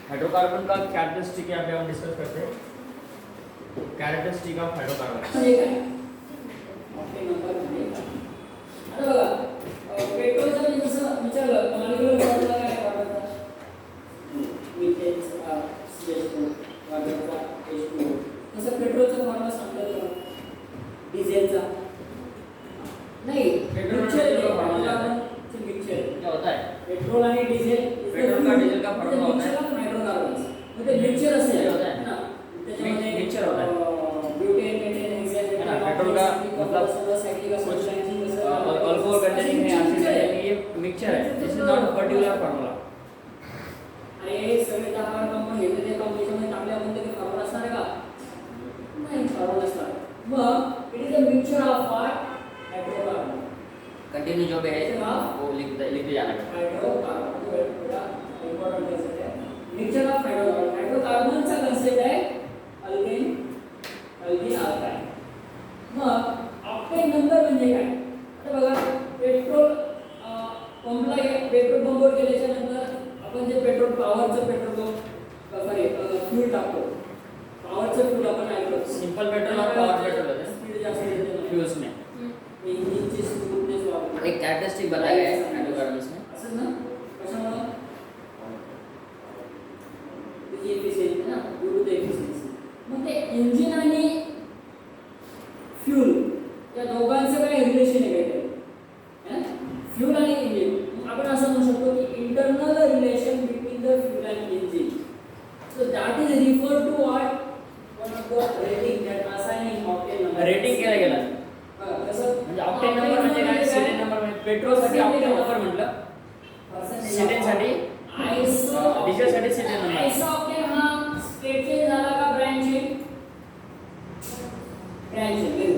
Hydrocarbon का characteristic यहाँ पे हम डिस्कस करते हैं। कैरेक्टरिस्टिक ऑफ हाइड्रोकार्बन आता बघा पेट्रोलचा म्हणजे जसं विचारलं मॉलिक्युलर फॉर्म्युला काय वापरतात मिथेनचा CH2 वॉटरचा H2O तसं पेट्रोलचा फॉर्म्युला सांगतात का डिझेलचा नाही मिक्सचर फॉर्म्युला मिक्सचर क्या होता है पेट्रोल आणि डिझेल पेट्रोल का डीजल का फॉर्मूला होता है हाइड्रोकार्बन्स म्हणजे मिक्सचर असेल होता है ना त्याच्यामध्ये मिक्सचर होता है ब्यूटेन मेथेन हेक्सेन ना पेट्रोल का मतलब साइक्लिक एसिड अल्कोहल कंटेनिंग है एसिड है ये मिक्सचर है this is not a particular formula अरे सगळे 10 कंपाऊंड घेतले ते कंपाऊंड मध्ये टाकल्यानंतर ते फॉर्म्युला असणार आहे का नाही फॉर्म्युला असणार मग it is a mixture of what hydrocarbon continue जो भी है वो लिखते जाना है हाइड्रोकार्बन बड़ा इंपॉर्टंट कंसेप्ट है मिक्सचर ऑफ हाइड्रोकार्बन हाइड्रोकार्बनचा कंसेप्ट आहे अल्केन अल्किल अल्काइन मग ऑक्टेन नंबर म्हणजे काय आता बघा पेट्रोल पंपला पेट्रोल पंपवर गेल्याच्या नंतर आपण जे पेट्रोल पॉवरचं पेट्रोल सॉरी फ्यूल टाकतो पॉवरचं फ्यूल आपण ऐकतो सिंपल पेट्रोल और पावर पेट्रोल होते हैं स्पीड जास्त येते फ्यूल्स में इंजिनची स्मूथनेस वाढते एक कैरेक्टरिस्टिक बताया गया है हाइड्रोकार्बन्स में असं ना कशामुळे त्याची एफिशियन्सी ना ड्यू टू द एफिशियन्सी मग ते इंजिन आणि फ्यूल या दोघांचं काय रिलेशन आहे काय फ्यूल आणि इंजिन आपण असं म्हणू शकतो की internal relation between the fuel and engine so that is refer to what one of the rating that assigning octane number rating केलं गेलं कसं म्हणजे ऑक्टेन नंबर म्हणजे काय सिलेंडर नंबर म्हणजे पेट्रोल साठी ऑक्टेन नंबर म्हटलं सिलेंडर साठी आयसो डिझेल साठी सिलेंडर नंबर आयसो ऑक्टेन हा स्टेट चेंज झाला का ब्रँच चेंज ब्रँच चेंज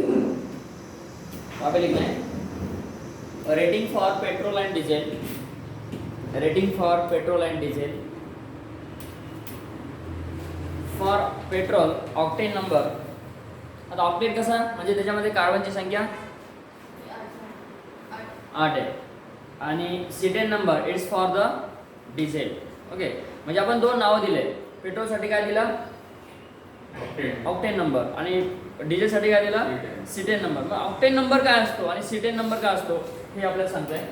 वहाँ पे लिखना है rating for petrol and diesel rating for petrol and diesel for petrol octane number आता ऑक्टेन कसा म्हणजे त्याच्यामध्ये कार्बनची संख्या 8 आहे आणि cetane number it's for the diesel okay म्हणजे आपण दोन नावं दिले पेट्रोलसाठी काय दिला ऑक्टेन नंबर आणि डिझेलसाठी काय दिला सिटेन नंबर मग ऑक्टेन नंबर काय असतो आणि सिटेन नंबर काय असतो हे आपल्याला सांगताय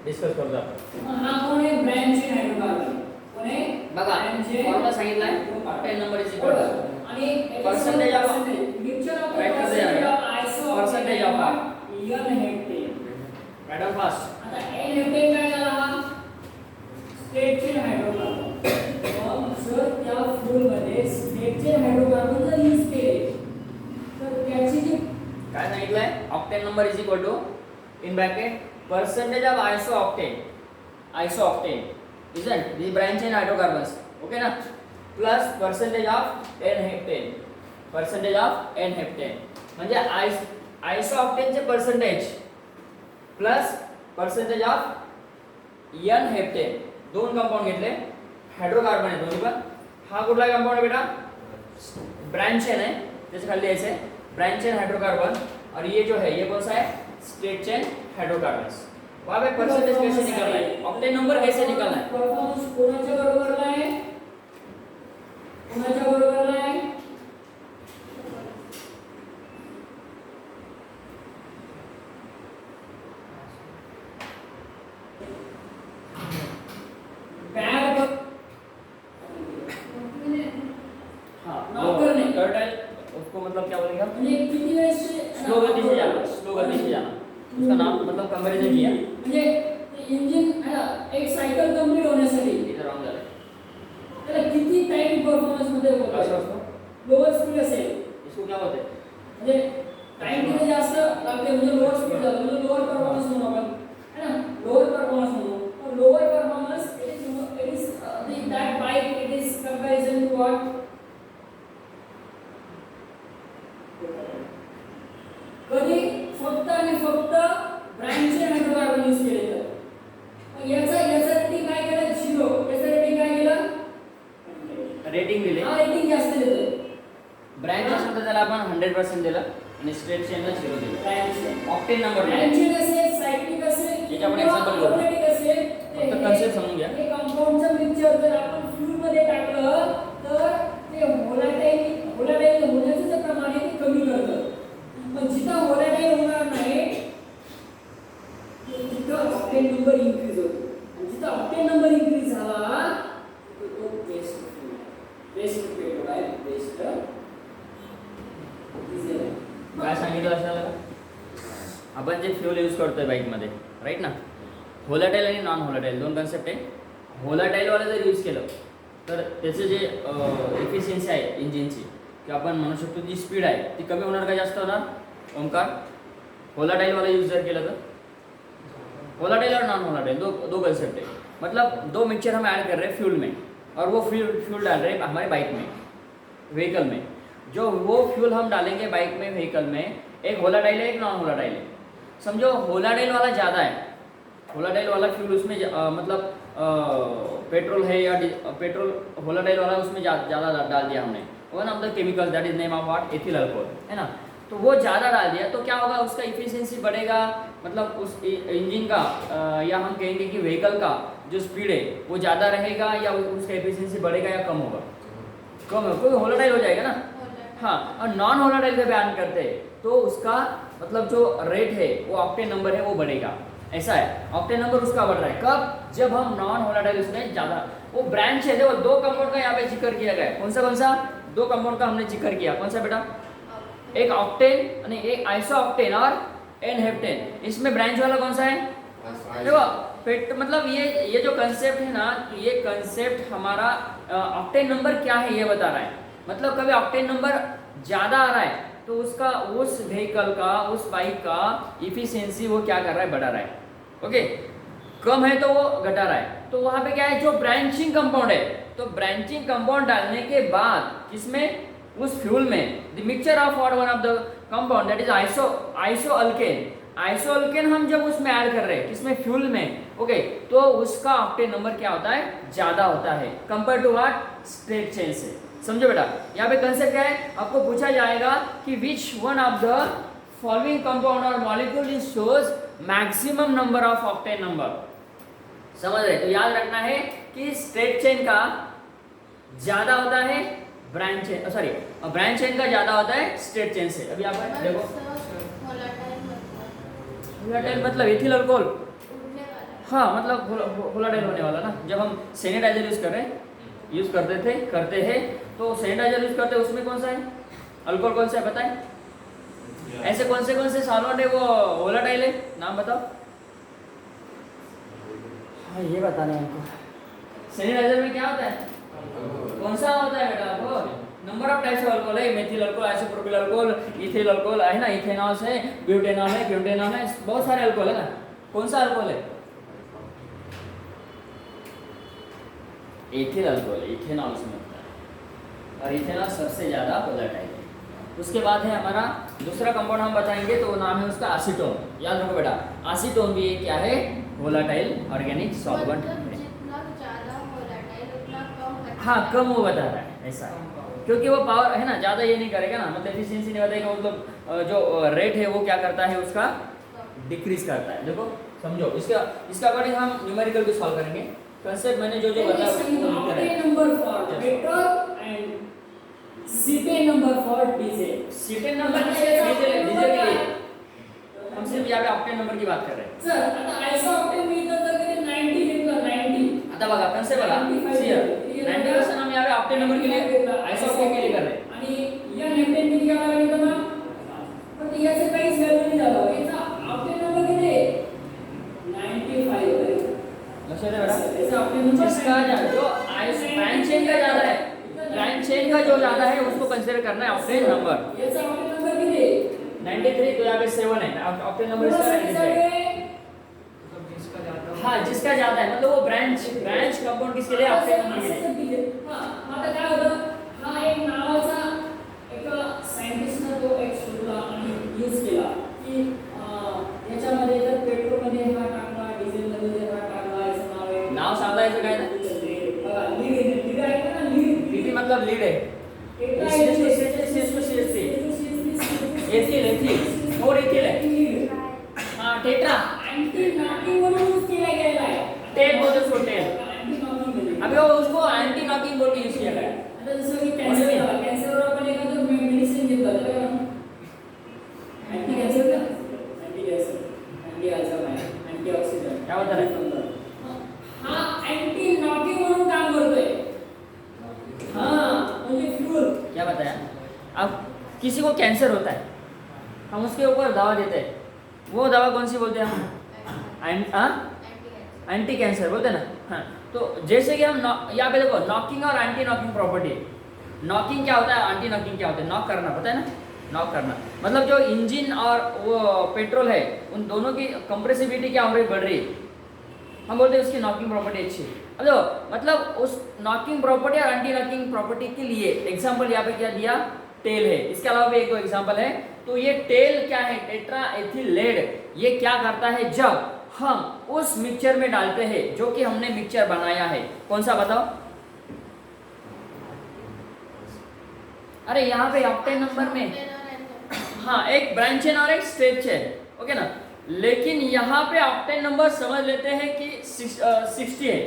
डिस्कस करू आपण हा कोण आहे ब्रँच चेन हायड्रोकार्बन कोण आहे बघा फॉर्म्युला सांगितलाय octane number is equal to आणि percentage of mixture of write करते जाएगा iso percentage of n heptane madam fast आता एन हेक्टेन काय झाला हा स्टेट चेन हायड्रोकार्बन मग जर त्या फ्यूल मध्ये स्टेट चेन हायड्रोकार्बन जर यूज केले तर त्याची जी काय सांगितलंय octane number is equal to in bracket percentage of isooctane isn't the branch in hydrocarbons okay ना plus percentage of n heptane म्हणजे आयसोऑक्टेनचे percentage plus percentage of n heptane दोन कंपाउंड घेतले हायड्रोकार्बन आहे दोन्ही पण हा कुठला कंपाउंड आहे बेटा ब्रांच चेन है जैसे खाली ऐसे ब्रांच चेन हाइड्रोकार्बन और ये जो है ये कौन सा है स्ट्रेट चेन हाइड्रोकार्बन्स वहां पे परसेंटेज कैसे निकालना है ऑक्टेन नंबर कैसे निकालना है परफॉर्मन्स कोणाच्या बरोबरला आहे कोणाच्या बरोबरला आहे बॅग हाँ नॉक करने टर्टल उसको मतलब क्या बोलेंगे हम म्हणजे किती वेळ से स्लो गति से जाना उसका नाम मतलब कंपैरिजन किया म्हणजे इंजिन है ना एक सायकल कंप्लीट होण्यासाठी इधर ऑन झालं त्याला किती टाइम परफॉर्मन्स मध्ये असं होतो असतो लोअर स्पीड असेल इसको क्या बोलते हैं म्हणजे टाइम किती जास्त लागते म्हणजे लोअर स्पीड झालं म्हणजे लोअर परफॉर्मन्स म्हणू आपण है ना लोअर परफॉर्मन्स म्हणू lower performance it is that bike it is comparison to what कधी फक्त आणि फक्त ब्रँचचे हायड्रोकार्बन यूज केले तर याचा रेटिंग काय केलं 0 याचा रेटिंग काय केलं रेटिंग दिले हा रेटिंग जास्त देतोय ब्रँच असेल तर त्याला आपण 100% दिलं आणि स्ट्रेट चेनला 0 दिलं ब्रँच ऑक्टेन नंबर ब्रँच असेल सायक्लिक असेल याचे आपण example घेऊ. ऑटोमॅटिक असेल फक्त concept समजून घ्या. हे कंपाऊंडचं जे फ्युल यूज करतोय बाईकमध्ये, राईट ना. व्होलाटाईल आणि नॉन व्होलाटाईल दोन कन्सेप्ट आहे. व्होलाटाईलवाला जर यूज केलं तर त्याचं जे एफिशियन्सी आहे इंजिनची, की आपण म्हणू शकतो जी स्पीड आहे ती कमी होणार का जास्त होणार ओमकार? व्होलाटाइल वाला यूज जर किया तो वोलाटाइल और नॉन वोलाटाइल दो कंसेप्ट है. मतलब दो मिक्सचर हम ऐड कर रहे हैं फ्यूल में, और वो फ्यूल डाल रहे हैं हमारे बाइक में, व्हीकल में. जो वो फ्यूल हम डालेंगे बाइक में, व्हीकल में, एक वोलाटाइल है एक नॉन वोलाटाइल है. समझो वोलाटाइल वाला ज़्यादा है, वोलाटाइल वाला फ्यूल उसमें मतलब पेट्रोल है या पेट्रोल वोलाटाइल वाला उसमें ज़्यादा डाल दिया हमने. One of the chemical that is name of what, ethyl alcohol, है ना. तो वो ज़्यादा डाल दिया तो क्या होगा, उसका इफिशियंसी बढ़ेगा, मतलब उस इंजन का या हम कहेंगे कि व्हीकल का जो स्पीड है वो ज़्यादा रहेगा, या उसका इफिशियंसी बढ़ेगा या कम होगा? कम है, कोई वोलाटाइल हो जाएगा ना. हाँ, और नॉन वोलाटाइल का बयान करते हैं तो उसका मतलब जो रेट है वो ऑक्टेन नंबर है वो बढ़ेगा. ऐसा है, ऑक्टेन नंबर उसका बढ़ रहा है. कब? जब हम नॉन वोलाटाइल उसमें ज़्यादा, वो ब्रांच है देखो, दो कंपाउंड का यहाँ पे जिक्र किया गया है. कौन सा दो कंपाउंड का हमने जिक्र किया, कौन सा बेटा? एक ऑक्टेन और एक आइसो ऑक्टेन और एन हेप्टेन. इसमें ब्रांच वाला कौन सा है? देखो मतलब ये जो कंसेप्ट है ना, ये कंसेप्ट हमारा ऑक्टेन नंबर क्या है ये बता रहा है. मतलब कभी ऑक्टेन नंबर ज़्यादा आ रहा है तो उसका उस व्हीकल का, उस बाइक का इफिशियंसी वो क्या कर रहा है, बढ़ा रहा है. ओके, कम है तो वो घटा रहा है. तो वहाँ पे क्या है, जो ब्रांचिंग कंपाउंड है, तो ब्रांचिंग कंपाउंड डालने के बाद किसमें, उस फ्यूल में, the mixture of what one of the compound that is iso alkane. Iso alkane हम जब उसमें ऐड कर रहे हैं किसमें, फ्यूल में, ओके, तो उसका ऑक्टेन नंबर क्या होता है, ज़्यादा होता है compare to what, straight chain से. समझो बेटा, यहाँ पे कंसेप्ट क्या है, आपको पूछा जाएगा कि which one of the following compound और molecule is shows maximum number of octane number. समझ रहे? तो याद रखना है कि स्ट्रेट चेन का ज्यादा होता है branch chain, sorry branch chain का ज्यादा होता है स्ट्रेट चेन से. अभी आप देखो, वोलाटाइल मतलब एथिल अल्कोहल, हाँ मतलब वोलाटाइल होने वाला ना. जब हम सैनिटाइजर यूज करते हैं तो सैनिटाइजर यूज करते हैं, उसमें कौन सा है अल्कोहल, कौन सा है बताएं? ऐसे कौन से सॉल्वेंट है वो वोलाटाइल है, नाम बताओ. हाँ ये बताना है हमको. सैनिटाइजर में क्या होता है, कौन सा होता है बेटा आपको? Number of types of alcohol है, methyl alcohol, isopropyl alcohol, ethyl alcohol है ना, इथेनॉल है, ब्यूटेनॉल है, ब्यूटेनॉल है, बहुत सारे अल्कोहल है ना. कौन सा अल्कोहल है? एथिल अल्कोहल, इथेनॉल उसमें होता है, और इथेनॉल सबसे ज़्यादा वोलेटाइल है. उसके बाद है हमारा दूसरा कंपाउंड हम बताएंगे तो नाम है उसका एसीटोन. याद रखो बेटा, एसीटोन भी क्या है, वोलेटाइल ऑर्गेनिक सॉल्वेंट है. हाँ कम वो बता रहा है ऐसा, क्योंकि वो पावर है ना, ज़्यादा ये नहीं करेगा ना, मतलब एफिशिएंसी नहीं बताएगा, मतलब जो रेट है वो क्या करता है उसका, डिक्रीज करता है. देखो समझो, इसका अकॉर्डिंग हम न्यूमेरिकल भी सॉल्व करेंगे. कंसेप्ट मैंने जो बताया number for petrol and cetane number for diesel. Cetane number diesel के लिए हम सिर्फ यहाँ पे ऑक्टेन नंबर की बात कर रहे हैं. सर आता आइसो ऑक्टेन में इथं जर 90 घेतलं 90, आता बघा कंसेप्ट बघा, 90% हम यहाँ पे ऑक्टेन नंबर के लिए आइसो ऑक्टेन के लिए कर रहे हैं. आणि या हेप्टेन किती घ्यावा लागेल ना, पण याचे काहीच व्हॅल्यू नाही झालं. याचा ऑक्टेन नंबर किती आहे, 95 आहे. लक्षात है बेटा, जिसका जो ब्रांच चेन का ज़्यादा है, ब्रांच चेन का जो ज़्यादा है उसको कंसिडर करना है ऑक्टेन नंबर. याचा ऑक्टेन नंबर किती आहे, 93, तो यहाँ पे 7 है ऑक्टेन नंबर इसका 93. हाँ जिसका ज़्यादा है, मतलब वो ब्रांच कंपाउंड किसके लिए, ऑक्टेन नंबर के लिए. हां आता काय होतं, हा एक नावाचा एक सायंटिस्टने तो एक शोधला आणि यूज केला की याच्यामध्ये जर पेट्रोल मध्ये हा टाकला, डिझेल मध्ये हा टाकला, याचं नाव आहे, नाव सांगायचं काय ना, लीड आहे ना, लीड मतलब लीड है, एथिल और एथिल है. हाँ टेट्रा, एंटी नॉकिंग म्हणून यूज केला गेला आहे. टेप बोलते उसको टेप. एंटी नॉकिंग मध्ये अभी वो उसको एंटी नॉकिंग बोल के यूज किया गया है. आता जसं की कॅन्सरवर आपण एखादं मेडिसिन घेतलं तर एंटी कॅन्सर का, anti cancer, anti Alzheimer, anti oxidant, क्या बता रहे हैं? हा एंटी नॉकिंग म्हणून काम करतोय. हाँ म्हणजे फ्यूल. क्या बताया, अब किसी को कैंसर होता है, हम उसके ऊपर दवा देते हैं, वो दवा कौन सी बोलते हैं हम? एंटी कैंसर बोलते हैं ना। हाँ, तो जैसे कि हम यहाँ पे देखो नॉकिंग और एंटी नॉकिंग प्रॉपर्टी। नॉकिंग क्या होता है, एंटी नॉकिंग क्या होता है? नॉक करना, पता है ना, नॉक करना मतलब जो इंजन और वो पेट्रोल है उन दोनों की कंप्रेसिबिलिटी क्या हो रही, बढ़ रही है, हम बोलते हैं उसकी नॉकिंग प्रॉपर्टी अच्छी है। अब देखो मतलब उस नॉकिंग प्रॉपर्टी और एंटी नॉकिंग प्रॉपर्टी के लिए एग्जांपल यहाँ पे क्या दिया, टेल है। इसके अलावा भी एक दो एग्जांपल है। तो ये टेल क्या है, टेट्रा एथिल लेड, ये क्या करता है जब हम उस मिक्सचर में डालते हैं जो कि हमने मिक्सचर बनाया है, कौन सा बताओ? अरे यहाँ पे ऑक्टेन नंबर में हाँ एक ब्रांच चेन और एक स्ट्रेट चेन, ओके ना। लेकिन यहाँ पे ऑक्टेन नंबर समझ लेते हैं कि 60 है,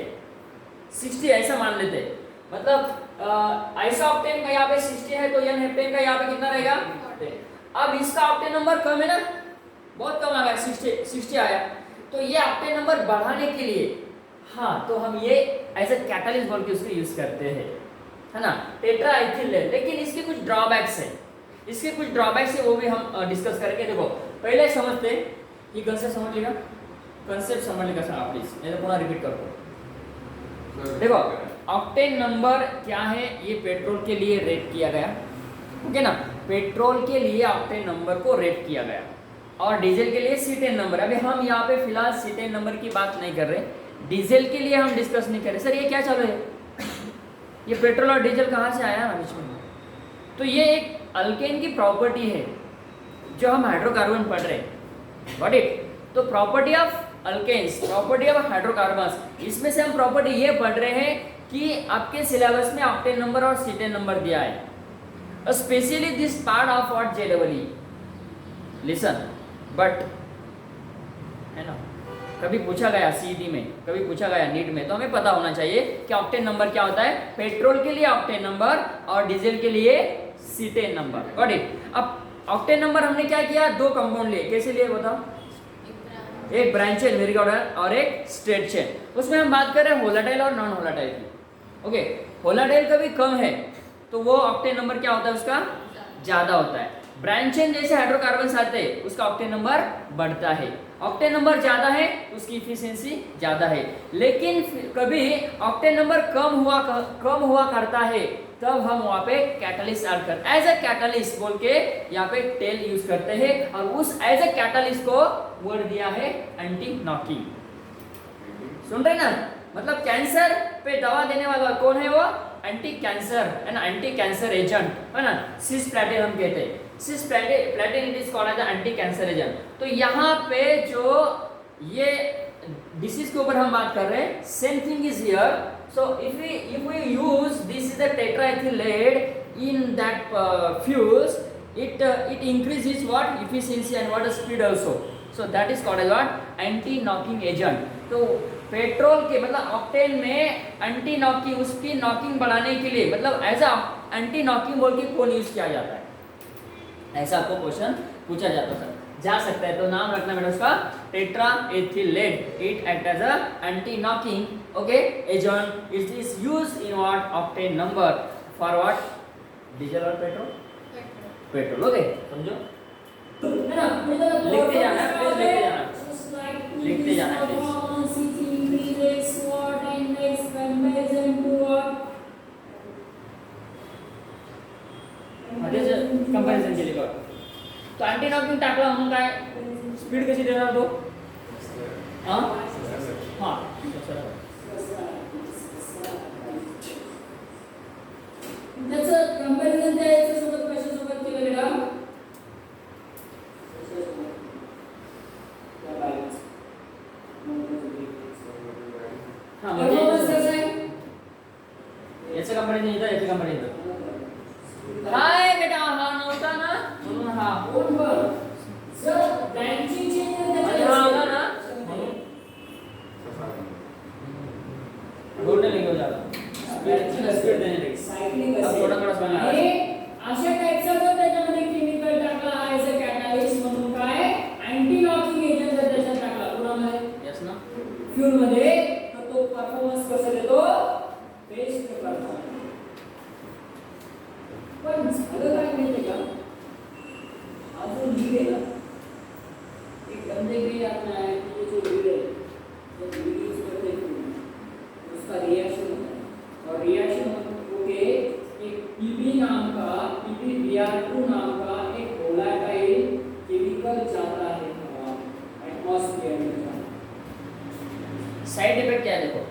60 ऐसा मान लेते हैं। मतलब ऐसा ऑक्टेन का यहाँ पे 60 है तो एन हेप्टेन का यहाँ पे कितना रहेगा? अब इसका ऑक्टेन नंबर कम है ना, बहुत कम आ गया, 60 आया। तो ये ऑक्टेन नंबर बढ़ाने के लिए हाँ तो हम ये एज ए कैटलिस्ट बोल के उसको यूज करते हैं, है ना, टेट्रा एथिल लेड। लेकिन इसके कुछ ड्रॉबैक्स है, इसके कुछ ड्रॉबैक्स है वो भी हम डिस्कस करेंगे। देखो पहले समझते ये कंसेप्ट समझ लेगा, कंसेप्ट समझ लेगा सर प्लीज, मैं पुनः रिपीट करता। देखो ऑक्टेन नंबर क्या है, ये पेट्रोल के लिए रेट किया गया, ओके ना, पेट्रोल के लिए ऑक्टेन नंबर को रेट किया गया और डीजल के लिए सीटेन नंबर। अभी हम यहाँ पे फिलहाल सीटेन नंबर की बात नहीं कर रहे, डीजल के लिए हम डिस्कस नहीं कर रहे। सर ये क्या चालू है, ये पेट्रोल और डीजल कहाँ से आया ना बीच में? तो ये एक अल्केन की प्रॉपर्टी है जो हम हाइड्रोकार्बन पढ़ रहे हैं, गॉट इट। तो property of alkanes, property of hydrocarbons, इसमें से हम प्रॉपर्टी ये पढ़ रहे हैं कि आपके सिलेबस में ऑक्टेन नंबर और सीटेन नंबर दिया है, specially this part of what JEE, listen. But है ना, कभी पूछा गया CET में, कभी पूछा गया नीट में, तो हमें पता होना चाहिए कि ऑक्टेन नंबर क्या होता है। पेट्रोल के लिए ऑक्टेन नंबर और डीजल के लिए सीटेन नंबर, गॉट इट। अब ऑक्टेन नंबर हमने क्या किया, दो कंपाउंड लिए, कैसे लिए बताओ? एक ब्रांच चेन मेरी और एक स्ट्रेट चेन। उसमें हम बात कर रहे हैं होलाटाइल और नॉन होलाटाइल की, ओके। होलाटाइल कभी कम है तो वो ऑक्टेन नंबर क्या होता है उसका, ज्यादा होता है। ब्रांच चेन जैसे हाइड्रोकार्बन आते हैं उसका ऑक्टेन नंबर बढ़ता है, ऑक्टेन नंबर ज्यादा है उसकी इफिशिएंसी ज्यादा है। लेकिन कभी ऑक्टेन नंबर कम हुआ करता है तब हम वहाँ पे कैटलिस्ट ऐड करते हैं, एज ए कैटलिस्ट बोल के यहाँ पे टेल यूज करते हैं। और उस एज ए कैटलिस्ट को वर्ड दिया है एंटी नॉकिंग। सुन रहे ना, मतलब कैंसर पे दवा देने वाला कौन है, वो anti cancer and anti cancer agent, है ना, सिस्प्लैटिन हम कहते हैं। Cisplatin it is called as anti cancer agent. तो यहाँ पे जो ये डिसीज के ऊपर हम बात कर रहे हैं, same thing is here. So if we use this is the tetraethyl lead in that fuse, it increases what efficiency and what speed also. So that is called as what anti knocking agent. तो petrol के मतलब octane में anti knocking, उसकी knocking बढ़ाने के लिए मतलब as a anti knocking बोल के कौन यूज किया जाता है, ऐसा आपको क्वेश्चन पूछा जाता है, जा सकता है। तो नाम रखना बेटा उसका tetra ethyl lead, it act as a anti knocking, okay, agent. It is used in what octane number for what, diesel और पेट्रोल, ओके, समझो है ना। लिखते जाना, प्लीज लिखते जाना, लिखते जाना प्लीज। कंपॅरिझन केली बघा। तो अँटी नॉकिंग टाकला म्हणून काय स्पीड कशी देणार तो, हां हां त्याचं कंपॅरिझन द्यायचं सोबत कशासोबत केलं बेटा, हां म्हणजे याचं कंपॅरिझन इथं, याचं कंपॅरिझन काय बेटा, हा नव्हता ना म्हणून हा कोण बघ जर ब्रँचिंग चेंज आणि हा आला ना बोलने लगे हो जाता स्पीड देने लगे, सायक्लिंग अब थोड़ा थोड़ा समझ आ रहा हे है। अशा टाइपचा जर त्याच्यामध्ये केमिकल टाकला ॲज अ कॅटलिस्ट म्हणून काय अँटी नॉकिंग एजंट जर त्याच्यात टाकला पुरामध्ये यस ना, फ्यूल मध्ये, तर तो परफॉर्मन्स कसा देतो, बेस्ट करतो। पण झालं काय माहिती का, अजून ही गेला एक रिएक्शन ओके एक पीबी नाम का PbBr2 नाम का एक वोलेटाइल केमिकल जाता है एटमॉस्फेयर में जाता है। साइड इफेक्ट क्या है देखो,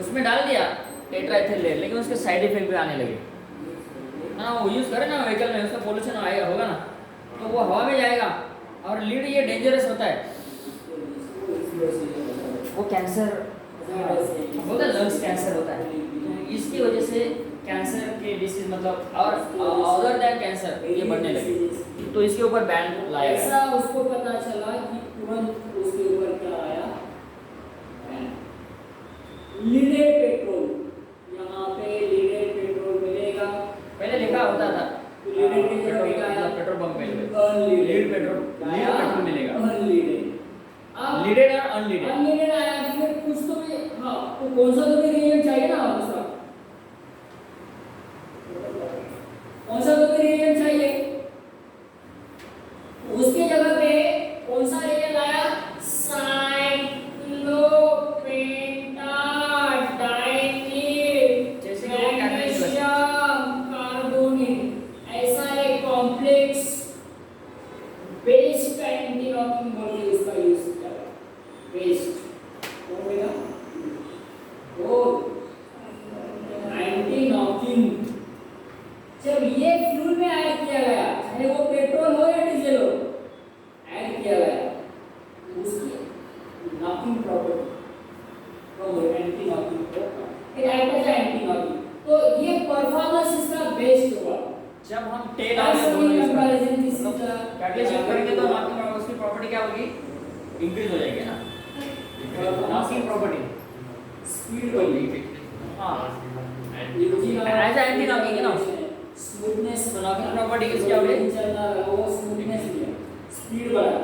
उसमें डाल दिया टेट्राइथिल लेयर, लेकिन उसके साइड इफेक्ट भी आने लगे ना। वो यूज करे ना व्हीकल में, उसका पोल्यूशन आएगा होगा ना, तो वो हवा में जाएगा। और लीड ये डेंजरस होता है, वो कैंसर होता है, लंग्स कैंसर होता है। तो इसकी वजह से कैंसर के डिसीज मतलब और अदर दैन कैंसर ये बढ़ने लगे, तो इसके ऊपर बैन लाया गया। ऐसा उसको पता चला कि तुरंत उसके ऊपर क्या आया, लीडेड पेट्रोल। यहाँ पे लीडेड पेट्रोल मिलेगा, पहले लिखा होता था लीडेड की जगह क्या आया, पेट्रोल पंप पे अनलीडेड लीड पेट्रोल मिलेगा, अनलीडेड। अब लीडेड और अनलीडेड। अनलीडेड आया फिर कुछ तो भी, हाँ तो कौन सा तो भी रिएजेंट चाहिए ना उसका, कौन सा तो भी रिएजेंट चाहिए, उसके जगह पे कौन सा रिएजेंट आया, साइक्लोपेंटाडाइनील जैसे कि वो कैटलिस्ट मैग्नीशियम कार्बोनेट। ऐसा एक कॉम्प्लेक्स बेस का एंटी नॉकिंग बोल के उसका यूज किया बेस्ट कौन बेटा वो एंटी नॉकिंग। जब ये फ्यूल में ऐड किया गया, चाहे वो पेट्रोल हो या डीजल हो, ऐड किया गया, उसकी नॉकिंग प्रॉपर्टी तो एंटी नॉकिंग फिर ऐड किया एंटी नॉकिंग, तो ये परफॉर्मेंस इसका बेस्ट होगा। जब हम टेल That's और the दोनों use comparison this is the catalyst use करेंगे तो नॉकिंग उसकी प्रॉपर्टी क्या होगी, इंक्रीज हो जाएगी ना, नॉकिंग प्रॉपर्टी स्पीड होगी। हाँ ऐसा एंटी नॉकिंग है ना, स्मूथनेस तो नॉकिंग प्रॉपर्टी किसकी होगी, चलना वो स्मूथनेस दिया, स्पीड बढ़ा,